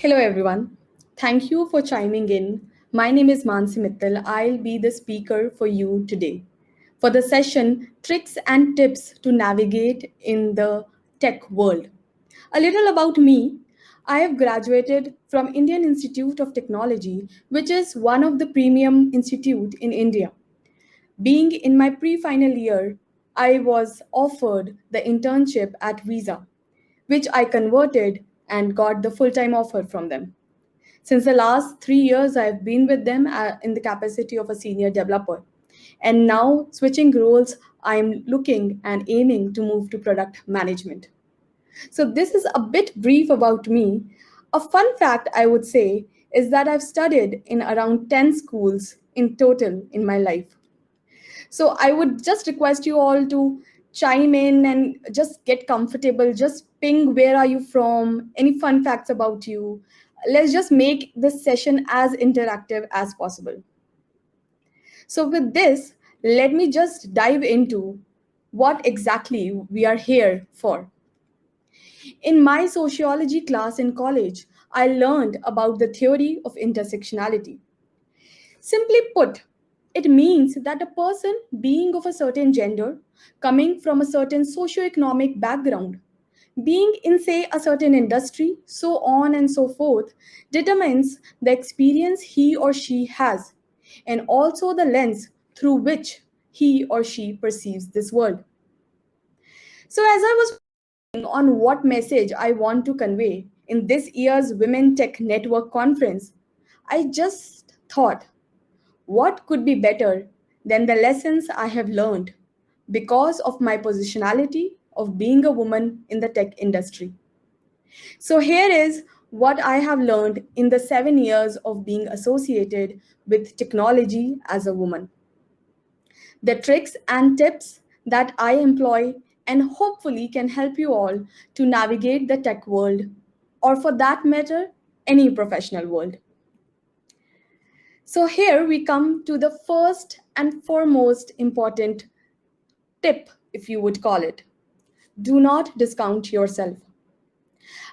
Hello, everyone. Thank you for chiming in. My name is Mansi Mittal. I'll be the speaker for you today for the session Tricks and Tips to Navigate in the Tech World. A little about me. I have graduated from Indian Institute of Technology, which is one of the premium institute in India. Being in my pre-final year, I was offered the internship at Visa, which I converted and got the full-time offer from them. Since the last 3 years, I've been with them in the capacity of a senior developer. And now, switching roles, I'm looking and aiming to move to product management. So, this is a bit brief about me. A fun fact I would say is that I've studied in around 10 schools in total in my life. So, I would just request you all to chime in and just get comfortable. Just ping where are you from, any fun facts about you. Let's just make this session as interactive as possible. So, with this, let me just dive into what exactly we are here for. In my sociology class in college, I learned about the theory of intersectionality. Simply put, it means that a person being of a certain gender, coming from a certain socioeconomic background, being in, say, a certain industry, so on and so forth, determines the experience he or she has and also the lens through which he or she perceives this world. So, as I was on what message I want to convey in this year's Women Tech Network conference, I just thought, what could be better than the lessons I have learned because of my positionality of being a woman in the tech industry? So, here is what I have learned in the 7 years of being associated with technology as a woman. The tricks and tips that I employ and hopefully can help you all to navigate the tech world, or for that matter, any professional world. So, here we come to the first and foremost important tip, if you would call it. Do not discount yourself.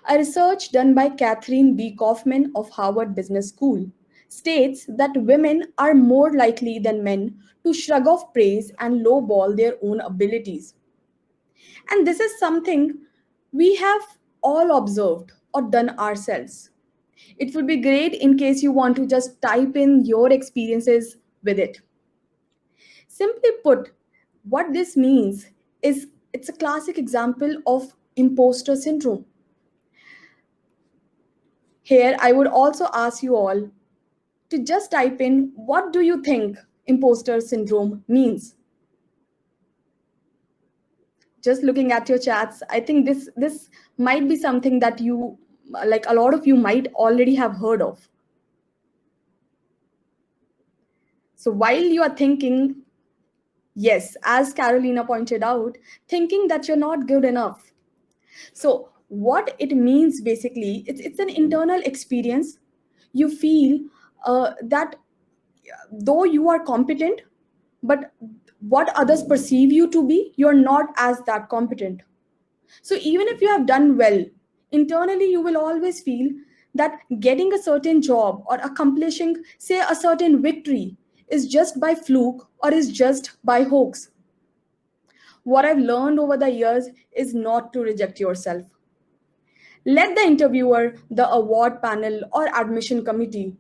A research done by Catherine B. Kaufman of Harvard Business School states that women are more likely than men to shrug off praise and lowball their own abilities. And this is something we have all observed or done ourselves. It would be great in case you want to just type in your experiences with it. Simply put, what this means is it's a classic example of imposter syndrome. Here, I would also ask you all to just type in what do you think imposter syndrome means? Just looking at your chats, I think this might be something that you like a lot of you might already have heard of. So while you are thinking, yes, as Carolina pointed out, thinking that you're not good enough. So what it means basically, it's an internal experience. You feel that though you are competent, but what others perceive you to be, you're not as that competent. So even if you have done well, internally you will always feel that getting a certain job or accomplishing, say, a certain victory is just by fluke or is just by hoax. What I've learned over the years is not to reject yourself. Let the interviewer, the award panel, or admission committee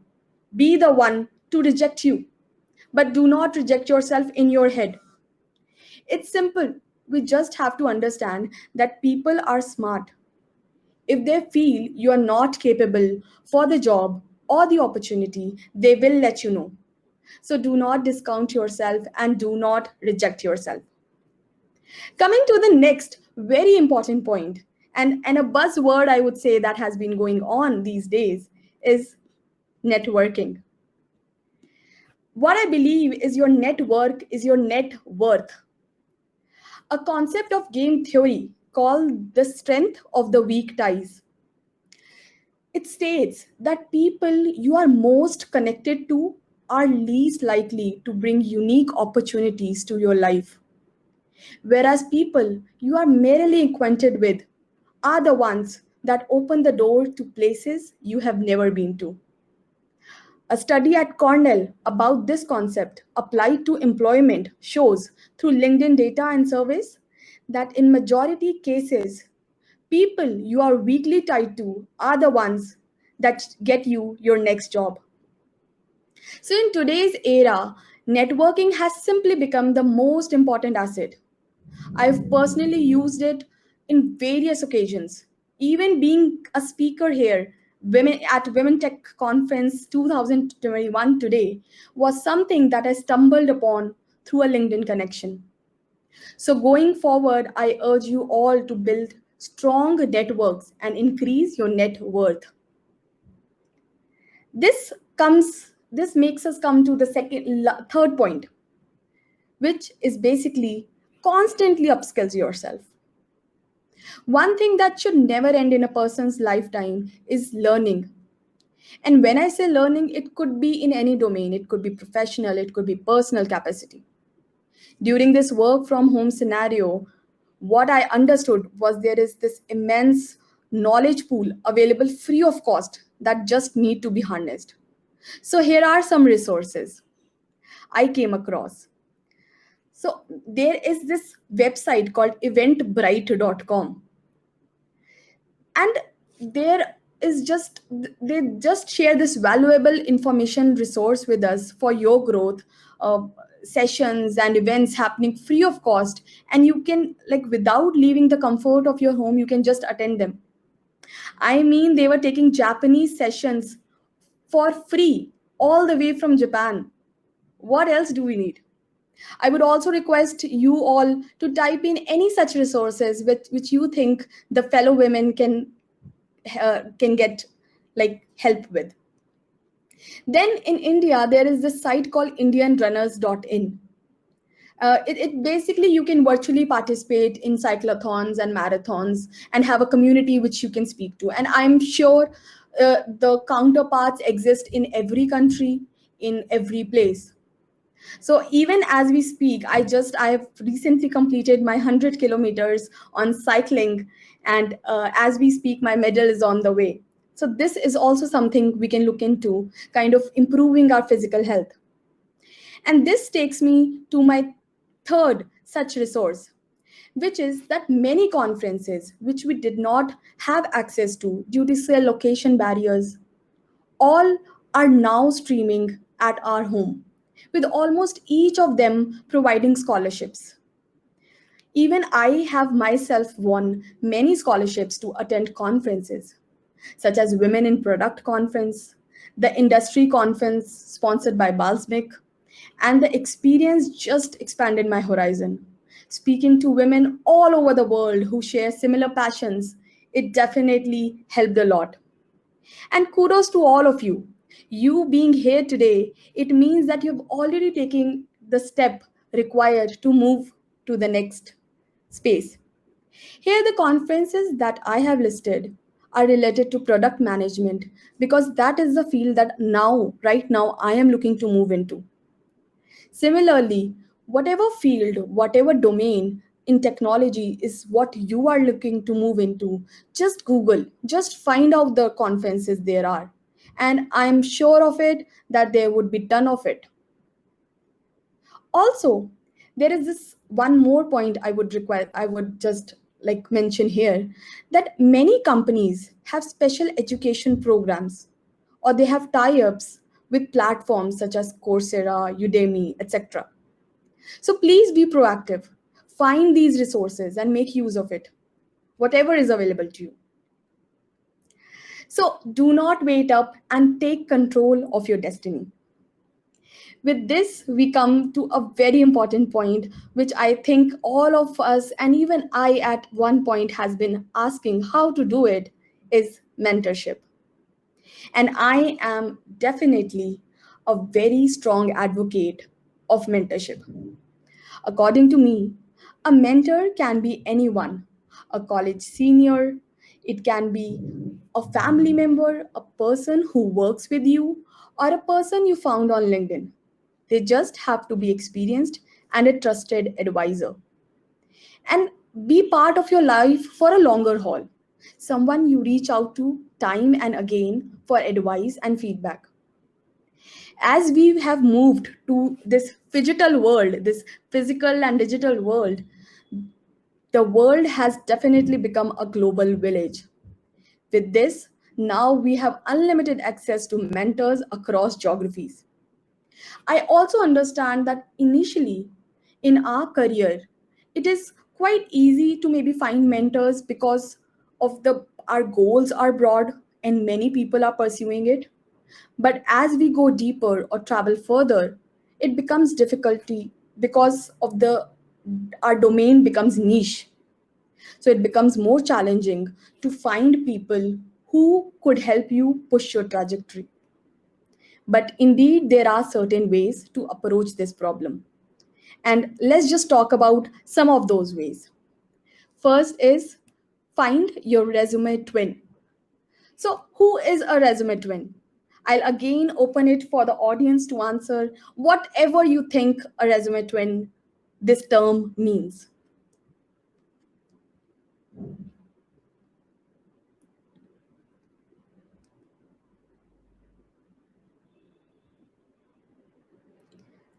be the one to reject you. But do not reject yourself in your head. It's simple. We just have to understand that people are smart. If they feel you are not capable for the job or the opportunity, they will let you know. So do not discount yourself and do not reject yourself. Coming to the next very important point, and a buzzword I would say that has been going on these days is networking. What I believe is your network is your net worth. A concept of game theory called the strength of the weak ties. It states that people you are most connected to are least likely to bring unique opportunities to your life, whereas people you are merely acquainted with are the ones that open the door to places you have never been to. A study at Cornell about this concept applied to employment shows through LinkedIn data and surveys that in majority cases, people you are weakly tied to are the ones that get you your next job. So in today's era, networking has simply become the most important asset. I've personally used it in various occasions. Even being a speaker here, women at Women Tech Conference 2021 today was something that I stumbled upon through a LinkedIn connection. So going forward, I urge you all to build strong networks and increase your net worth. This makes us come to the third point, which is basically constantly upskills yourself. One thing that should never end in a person's lifetime is learning. And when I say learning, it could be in any domain. It could be professional, it could be personal capacity. During this work from home scenario, what I understood was there is this immense knowledge pool available free of cost that just need to be harnessed. So here are some resources I came across. So there is this website called eventbrite.com, and there is just they just share this valuable information resource with us for your growth, uh, sessions and events happening free of cost, and you can, like, without leaving the comfort of your home, you can just attend them. I mean, they were taking Japanese sessions for free all the way from Japan. What else do we need? I would also request you all to type in any such resources which you think the fellow women can get like help with. Then in India, there is this site called indianrunners.in. It basically, you can virtually participate in cyclothons and marathons and have a community which you can speak to. And I'm sure the counterparts exist in every country, in every place. So even as we speak, I have recently completed my 100 kilometers on cycling, and as we speak, my medal is on the way. So this is also something we can look into, kind of improving our physical health. And this takes me to my third such resource, which is that many conferences which we did not have access to due to say location barriers, all are now streaming at our home, with almost each of them providing scholarships. Even I have myself won many scholarships to attend conferences, such as Women in Product Conference, the Industry Conference sponsored by Balsmic, and the experience just expanded my horizon. Speaking to women all over the world who share similar passions, it definitely helped a lot. And kudos to all of you. You being here today, it means that you've already taken the step required to move to the next space. Here, the conferences that I have listed are related to product management because that is the field that right now, I am looking to move into. Similarly, whatever field, whatever domain in technology is what you are looking to move into, just Google, just find out the conferences there are. And I'm sure of it that there would be ton of it. Also, there is this one more point I would just like mention here, that many companies have special education programs, or they have tie-ups with platforms such as Coursera, Udemy, etc. So please be proactive. Find these resources and make use of it, whatever is available to you. So do not wait up and take control of your destiny. With this, we come to a very important point, which I think all of us, and even I at one point, has been asking how to do it, is mentorship. And I am definitely a very strong advocate of mentorship. According to me, a mentor can be anyone, a college senior, it can be a family member, a person who works with you, or a person you found on LinkedIn. They just have to be experienced and a trusted advisor and be part of your life for a longer haul. someone you reach out to time and again for advice and feedback. As we have moved to this digital world, this physical and digital world, the world has definitely become a global village. With this, now we have unlimited access to mentors across geographies. I also understand that initially in our career, it is quite easy to maybe find mentors because of the our goals are broad and many people are pursuing it. But as we go deeper or travel further, it becomes difficulty because of the our domain becomes niche. So it becomes more challenging to find people who could help you push your trajectory. But indeed, there are certain ways to approach this problem. And let's just talk about some of those ways. First is find your resume twin. So, who is a resume twin? I'll again open it for the audience to answer whatever you think a resume twin this term means.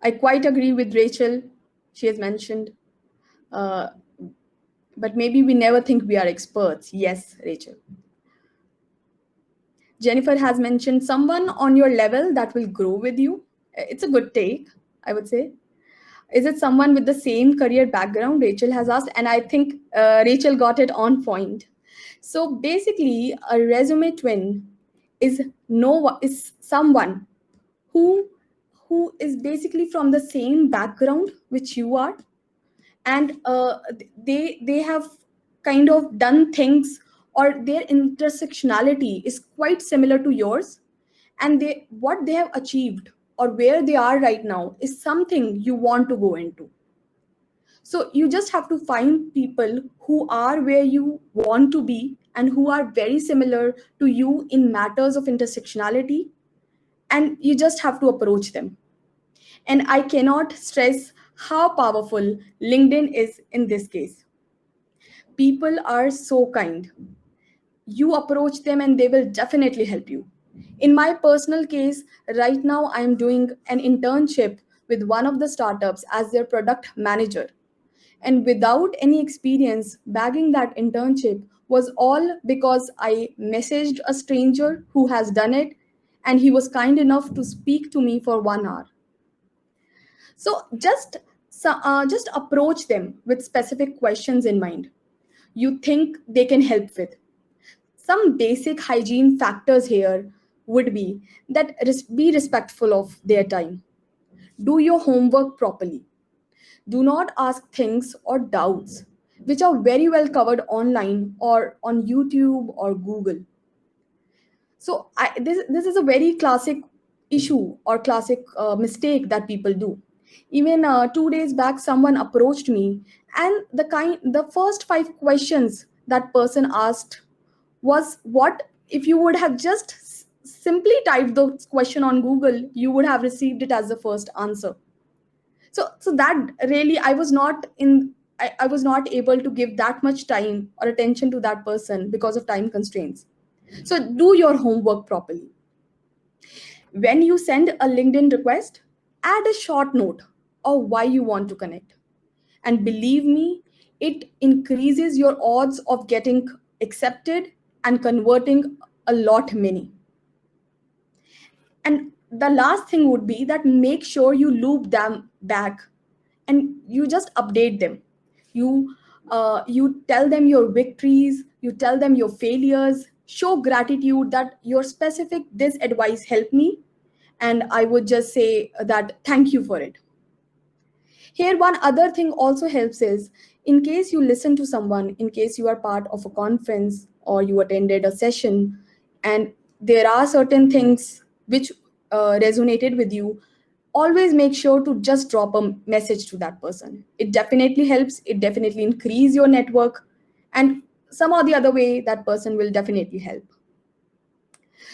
I quite agree with Rachel. She has mentioned, uh, but maybe we never think we are experts. Yes, Rachel. Jennifer has mentioned someone on your level that will grow with you. It's a good take, I would say. Is it someone with the same career background? Rachel has asked, and I think Rachel got it on point. So basically, a resume twin is is someone who who is basically from the same background which you are, and they have kind of done things, or their intersectionality is quite similar to yours, and they what they have achieved or where they are right now is something you want to go into. So you just have to find people who are where you want to be and who are very similar to you in matters of intersectionality, and you just have to approach them. And I cannot stress how powerful LinkedIn is in this case. People are so kind. You approach them and they will definitely help you. In my personal case, right now I am doing an internship with one of the startups as their product manager. And without any experience, bagging that internship was all because I messaged a stranger who has done it, and he was kind enough to speak to me for 1 hour. So just approach them with specific questions in mind you think they can help with. Some basic hygiene factors here would be that be respectful of their time. Do your homework properly. Do not ask things or doubts which are very well covered online or on YouTube or Google. So this is a very classic issue or classic mistake that people do. Even 2 days back, someone approached me, and the first 5 questions that person asked was, "What if you would have just simply typed the question on Google? You would have received it as the first answer." So that really I was not able to give that much time or attention to that person because of time constraints. So do your homework properly. When you send a LinkedIn request, add a short note of why you want to connect. And believe me, it increases your odds of getting accepted and converting a lot many. And the last thing would be that make sure you loop them back and you just update them. You tell them your victories, you tell them your failures, show gratitude that your specific this advice helped me, and I would just say that thank you for it. Here, one other thing also helps is, in case you listen to someone, in case you are part of a conference or you attended a session, and there are certain things which resonated with you, always make sure to just drop a message to that person. It definitely helps, it definitely increase your network, and some or the other way that person will definitely help.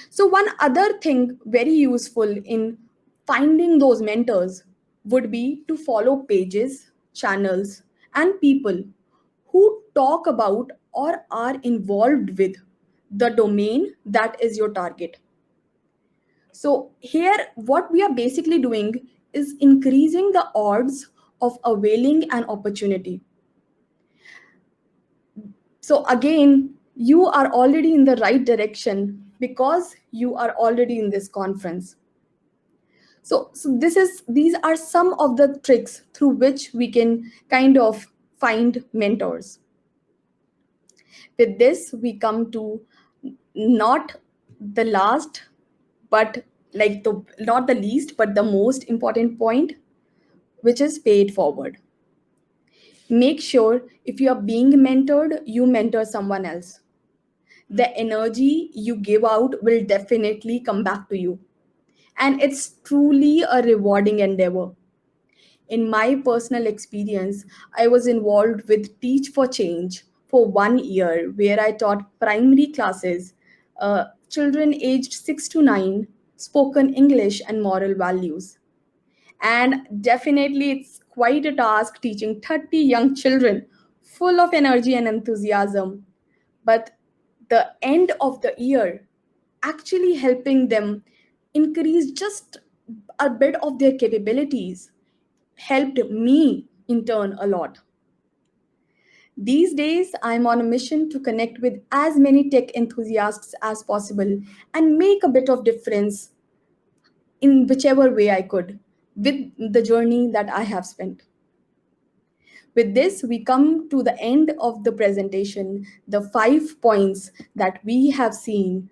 So, one other thing very useful in finding those mentors would be to follow pages, channels, and people who talk about or are involved with the domain that is your target. So, here, what we are basically doing is increasing the odds of availing an opportunity. So, again, you are already in the right direction because you are already in this conference. So these are some of the tricks through which we can kind of find mentors. With this, we come to not the last, but like the not the least, but the most important point, which is pay it forward. Make sure if you are being mentored, you mentor someone else. The energy you give out will definitely come back to you. And it's truly a rewarding endeavor. In my personal experience, I was involved with Teach for Change for 1 year, where I taught primary classes, children aged 6 to 9, spoken English and moral values. And definitely, it's quite a task teaching 30 young children full of energy and enthusiasm. But the end of the year, actually helping them increase just a bit of their capabilities helped me in turn a lot. These days, I'm on a mission to connect with as many tech enthusiasts as possible and make a bit of difference in whichever way I could with the journey that I have spent. With this, we come to the end of the presentation. The 5 points that we have seen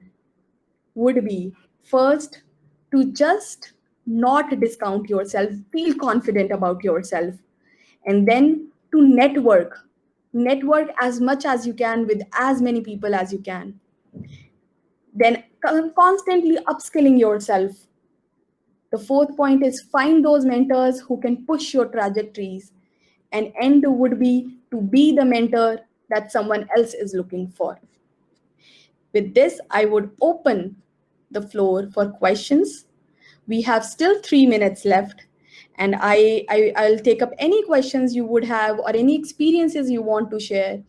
would be: first, to just not discount yourself, feel confident about yourself, and then to network as much as you can with as many people as you can, then constantly upskilling yourself. The fourth point is find those mentors who can push your trajectories, and end would be to be the mentor that someone else is looking for. With this, I would open the floor for questions. We have still 3 minutes left, and I'll take up any questions you would have or any experiences you want to share.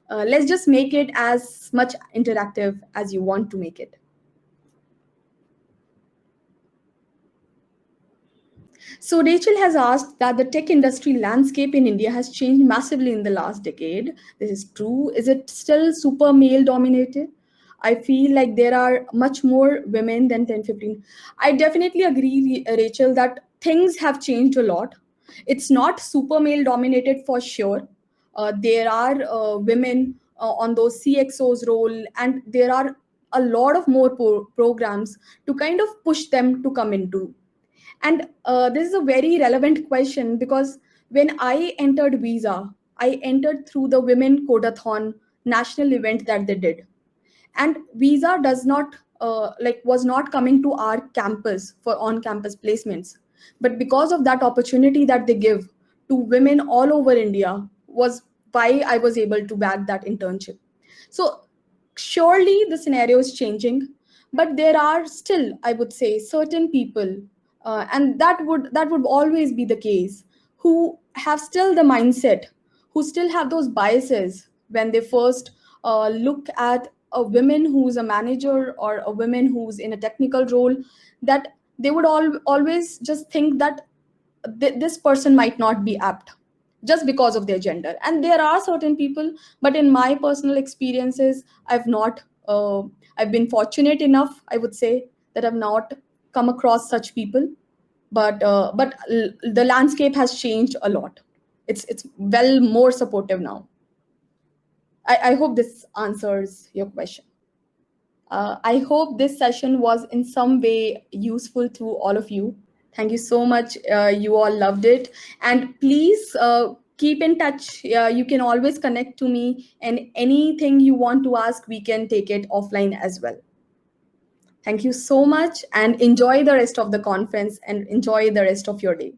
Let's just make it as much interactive as you want to make it. So Rachel has asked that the tech industry landscape in India has changed massively in the last decade. This is true. Is it still super male dominated? I feel like there are much more women than 10, 15. I definitely agree, Rachel, that things have changed a lot. It's not super male dominated for sure. There are women on those CXOs role, and there are a lot of more programs to kind of push them to come into. And this is a very relevant question because when I entered Visa, I entered through the Women Codathon national event that they did. And Visa does not was not coming to our campus for on-campus placements. But because of that opportunity that they give to women all over India was why I was able to bag that internship. So surely the scenario is changing, but there are still, I would say, certain people, and that would always be the case, who have still the mindset, who still have those biases when they first look at a woman who's a manager or a woman who's in a technical role, that they would always just think that this person might not be apt just because of their gender. And there are certain people, but in my personal experiences, I've been fortunate enough, I would say, that I've not come across such people. But the landscape has changed a lot. It's well more supportive now. I hope this answers your question. I hope this session was in some way useful to all of you. Thank you so much. You all loved it. And please keep in touch. You can always connect to me, and anything you want to ask, we can take it offline as well. Thank you so much, and enjoy the rest of the conference and enjoy the rest of your day.